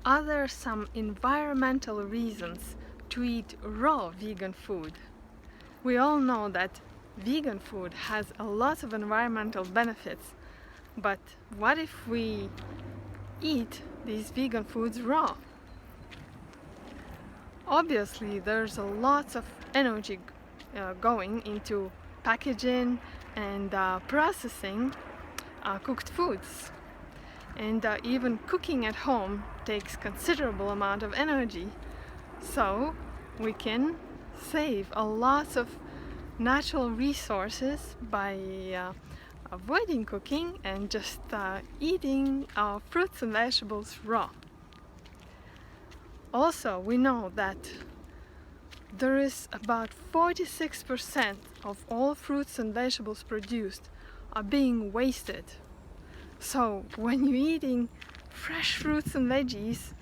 Are there some environmental reasons to eat raw vegan food? We all know that vegan food has a lot of environmental benefits, but what if we eat these vegan foods raw? Obviously, there's a lot of energy going into packaging and processing cooked foods. And even cooking at home takes considerable amount of energy. So we can save a lot of natural resources by avoiding cooking and just eating our fruits and vegetables raw. Also, we know that there is about 46% of all fruits and vegetables produced are being wasted. So when you're eating fresh fruits and veggies,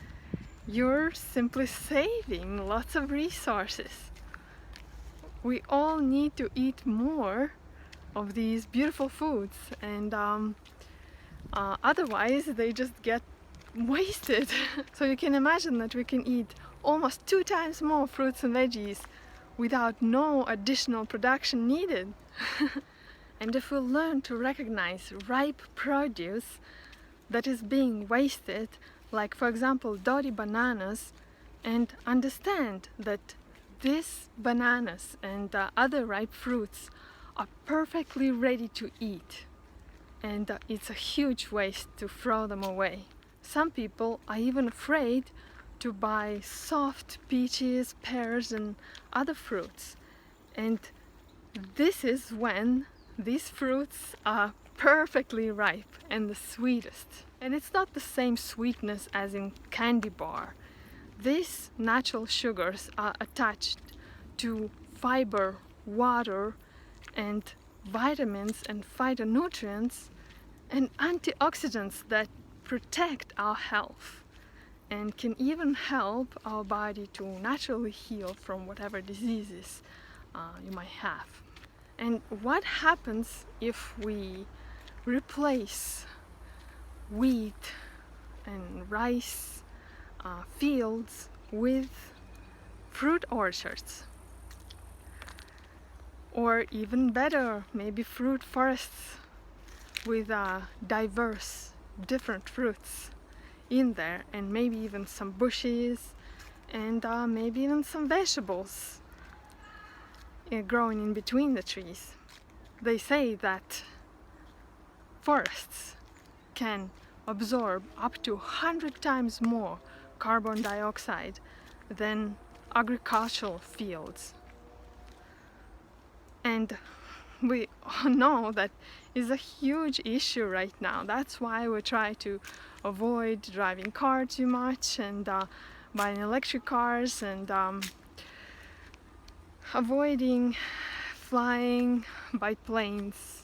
you're simply saving lots of resources. We all need to eat more of these beautiful foods, and otherwise they just get wasted. So you can imagine that we can eat almost 2 times more fruits and veggies without no additional production needed. And if we learn to recognize ripe produce that is being wasted, like for example Dori bananas, and understand that these bananas and other ripe fruits are perfectly ready to eat, and it's a huge waste to throw them away. Some people are even afraid to buy soft peaches, pears and other fruits, and this is when these fruits are perfectly ripe and the sweetest. And it's not the same sweetness as in candy bar. These natural sugars are attached to fiber, water, and vitamins and phytonutrients and antioxidants that protect our health and can even help our body to naturally heal from whatever diseases you might have. And what happens if we replace wheat and rice fields with fruit orchards? Or even better, maybe fruit forests with diverse different fruits in there, and maybe even some bushes and maybe even some vegetables growing in between the trees. They say that forests can absorb up to 100 times more carbon dioxide than agricultural fields. And we all know that is a huge issue right now. That's why we try to avoid driving cars too much and buying electric cars and avoiding flying by planes.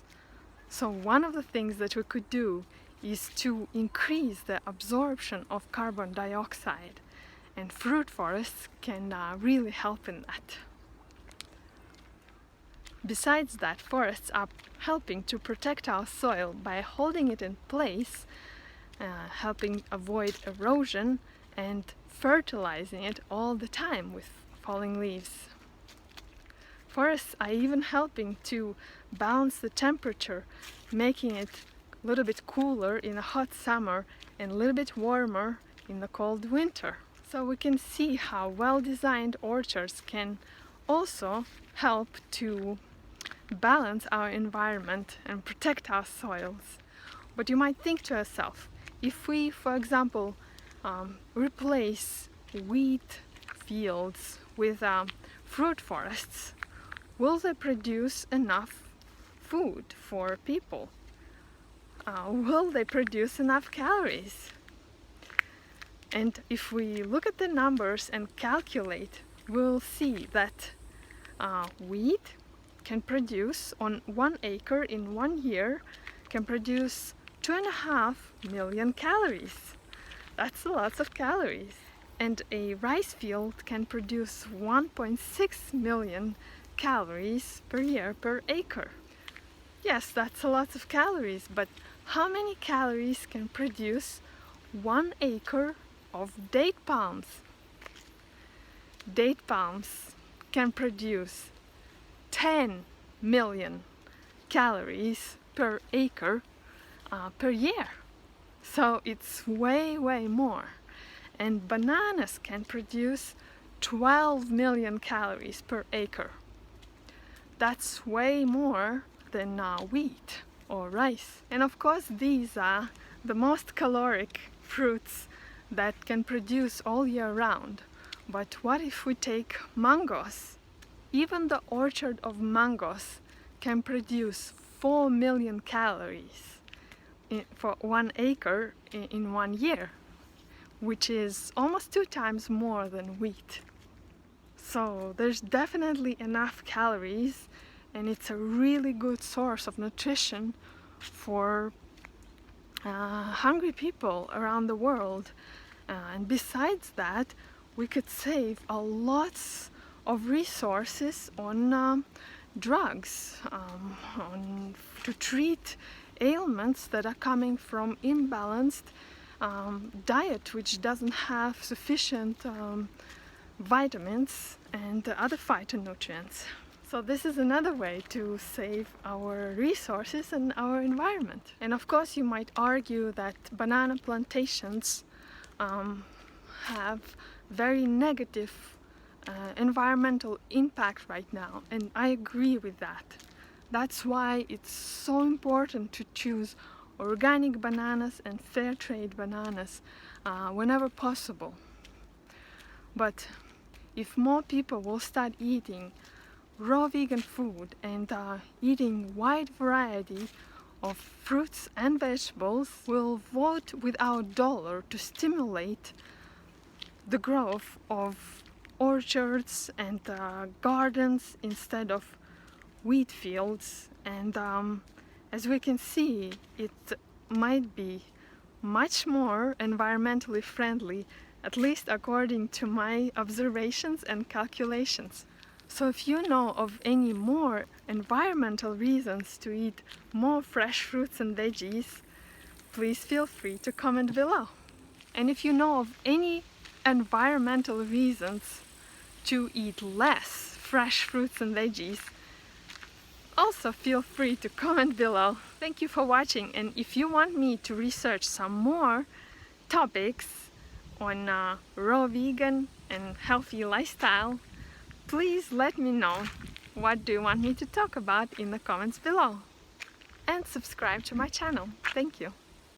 So one of the things that we could do is to increase the absorption of carbon dioxide, and fruit forests can really help in that. Besides that, forests are helping to protect our soil by holding it in place, helping avoid erosion and fertilizing it all the time with falling leaves. Forests are even helping to balance the temperature, making it a little bit cooler in a hot summer and a little bit warmer in the cold winter. So we can see how well-designed orchards can also help to balance our environment and protect our soils. But you might think to yourself, if we, for example, replace wheat fields with fruit forests, will they produce enough food for people? Will they produce enough calories? And if we look at the numbers and calculate, we'll see that wheat can produce on 1 acre in 1 year, can produce 2.5 million calories. That's a lot of calories. And a rice field can produce 1.6 million calories per year per acre. Yes, that's a lot of calories, but how many calories can produce 1 acre of date palms. Date palms can produce 10 million calories per acre per year. So it's way more. And bananas can produce 12 million calories per acre. That's way more than wheat or rice. And of course these are the most caloric fruits that can produce all year round. But what if we take mangoes? Even the orchard of mangoes can produce 4 million calories for 1 acre in 1 year, which is almost 2 times more than wheat. So there's definitely enough calories, and it's a really good source of nutrition for hungry people around the world. And besides that, we could save a lots of resources on drugs, to treat ailments that are coming from imbalanced diet, which doesn't have sufficient vitamins and other phytonutrients. So this is another way to save our resources and our environment. And of course you might argue that banana plantations have very negative environmental impact right now, and I agree with that. That's why it's so important to choose organic bananas and fair trade bananas whenever possible. But if more people will start eating raw vegan food and eating wide variety of fruits and vegetables, we'll vote with our dollar to stimulate the growth of orchards and gardens instead of wheat fields. And as we can see, it might be much more environmentally friendly, at least according to my observations and calculations. So if you know of any more environmental reasons to eat more fresh fruits and veggies, please feel free to comment below. And if you know of any environmental reasons to eat less fresh fruits and veggies, also feel free to comment below. Thank you for watching, and if you want me to research some more topics on raw vegan and healthy lifestyle, please let me know what do you want me to talk about in the comments below. And subscribe to my channel. Thank you.